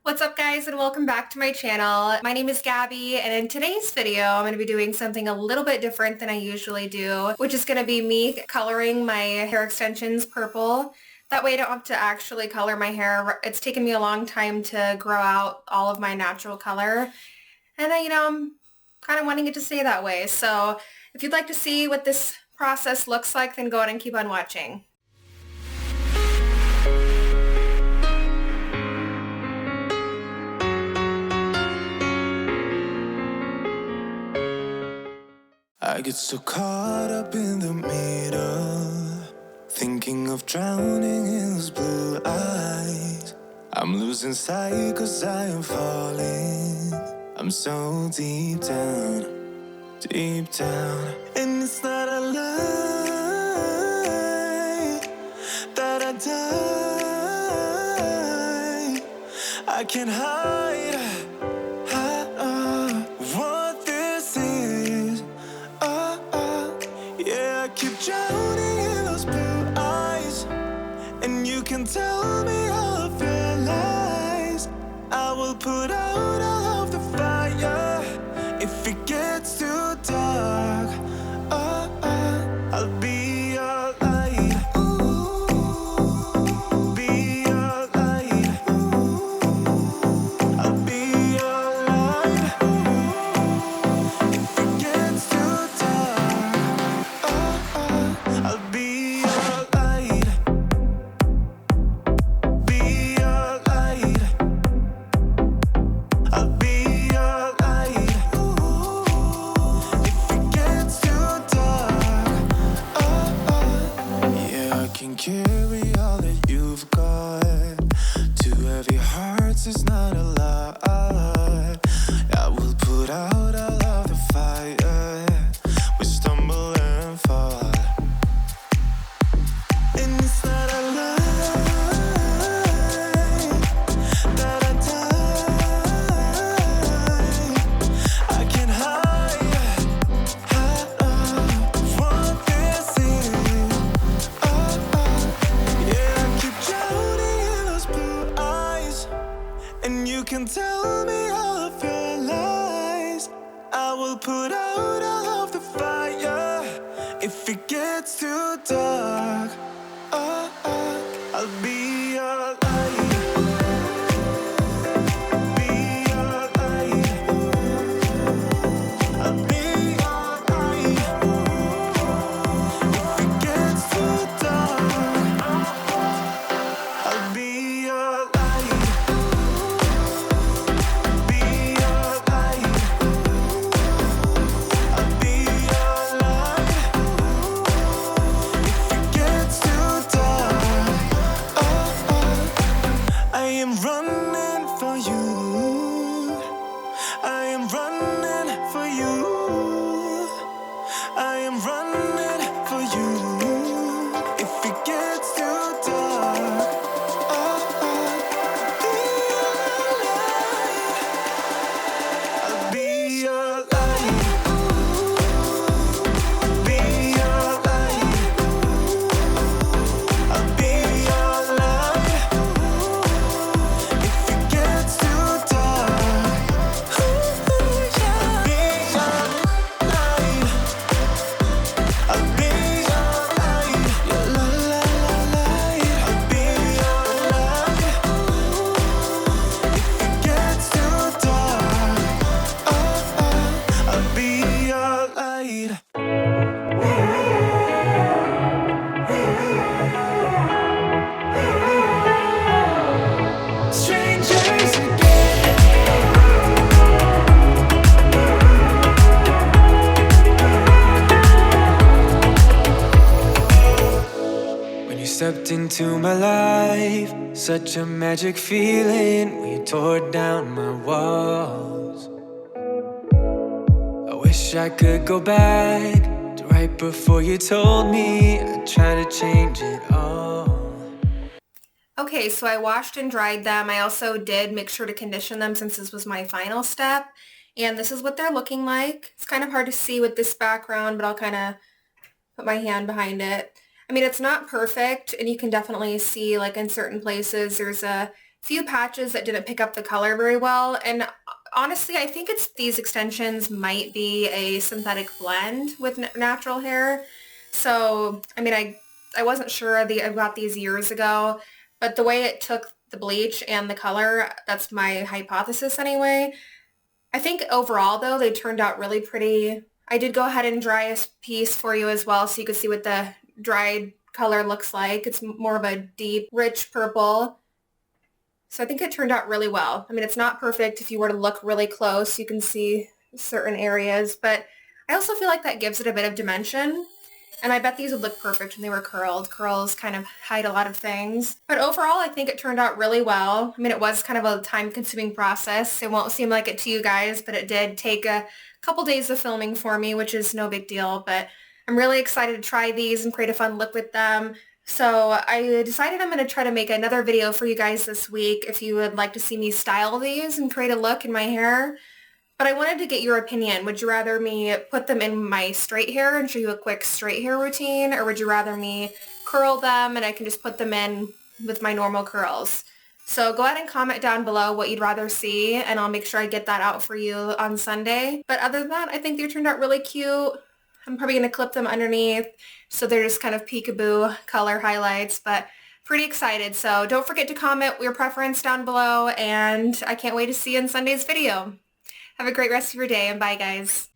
What's up guys and welcome back to my channel. My name is Gabby and in today's video I'm going to be doing something a little bit different than I usually do, which is going to be me coloring my hair extensions purple. That way I don't have to actually color my hair. It's taken me a long time to grow out all of my natural color and I'm kind of wanting it to stay that way. So if you'd like to see what this process looks like, then go ahead and keep on watching. I get so caught up in the middle, thinking of drowning in those blue eyes. I'm losing sight 'cause I am falling. I'm so deep down, and it's not a lie that I die. I can't hide what this is. Yeah, I keep drowning in those blue eyes, and you can tell me all of your lies. I will put out all of the fire if it gets too dark. I'll be your light. Be your light. I'll be your light. If it gets too dark, I'll be your light. Be your light. I'll be your light. If it gets too dark, yeah, I can carry all that you've got. Two heavy hearts is not a lie. I will put out all of the fire. We stumble and fall, and it's not a lie that I die. I can't hide what this is. Yeah, I keep drowning in those blue eyes, and you can tell me all of your lies. I will put out all of the fire if it gets too dark. I'll be your light. Be your light. I'll be your light. If it gets too dark, I'll be your light. Be your light. I'll be your light. If it gets too dark, I am running for you. I am running for you. I am running for you. If it gets too dark, I'll be your light. Be your light. I'll be your light. If it gets too dark, I'll be your light. I'll be your light. Your light. I'll be your light. If it gets too dark, I'll be your light. Strangers again. When you stepped into my life, such a magic feeling when you tore down my walls. I wish I could go back to right before you told me I'd try to change it all. Okay, so I washed and dried them. I also did make sure to condition them since this was my final step. And this is what they're looking like. It's kind of hard to see with this background, but I'll kind of put my hand behind it. I mean, it's not perfect, and you can definitely see, like, in certain places there's a few patches that didn't pick up the color very well. And honestly, I think these extensions might be a synthetic blend with natural hair. So, I mean, I wasn't sure. I got these years ago, but the way it took the bleach and the color, that's my hypothesis anyway. I think overall, though, they turned out really pretty. I did go ahead and dry a piece for you as well so you could see what the dried color looks like. It's more of a deep, rich purple. So I think it turned out really well. I mean, it's not perfect. If you were to look really close, you can see certain areas, but I also feel like that gives it a bit of dimension. And I bet these would look perfect when they were curled. Curls kind of hide a lot of things. But overall, I think it turned out really well. I mean, it was kind of a time-consuming process. It won't seem like it to you guys, but it did take a couple days of filming for me, which is no big deal. But I'm really excited to try these and create a fun look with them. So I decided I'm going to try to make another video for you guys this week if you would like to see me style these and create a look in my hair. But I wanted to get your opinion. Would you rather me put them in my straight hair and show you a quick straight hair routine, or would you rather me curl them and I can just put them in with my normal curls? So go ahead and comment down below what you'd rather see, and I'll make sure I get that out for you on Sunday. But other than that, I think they turned out really cute. I'm probably going to clip them underneath so they're just kind of peekaboo color highlights, but pretty excited. So don't forget to comment your preference down below, and I can't wait to see you in Sunday's video. Have a great rest of your day, and bye guys.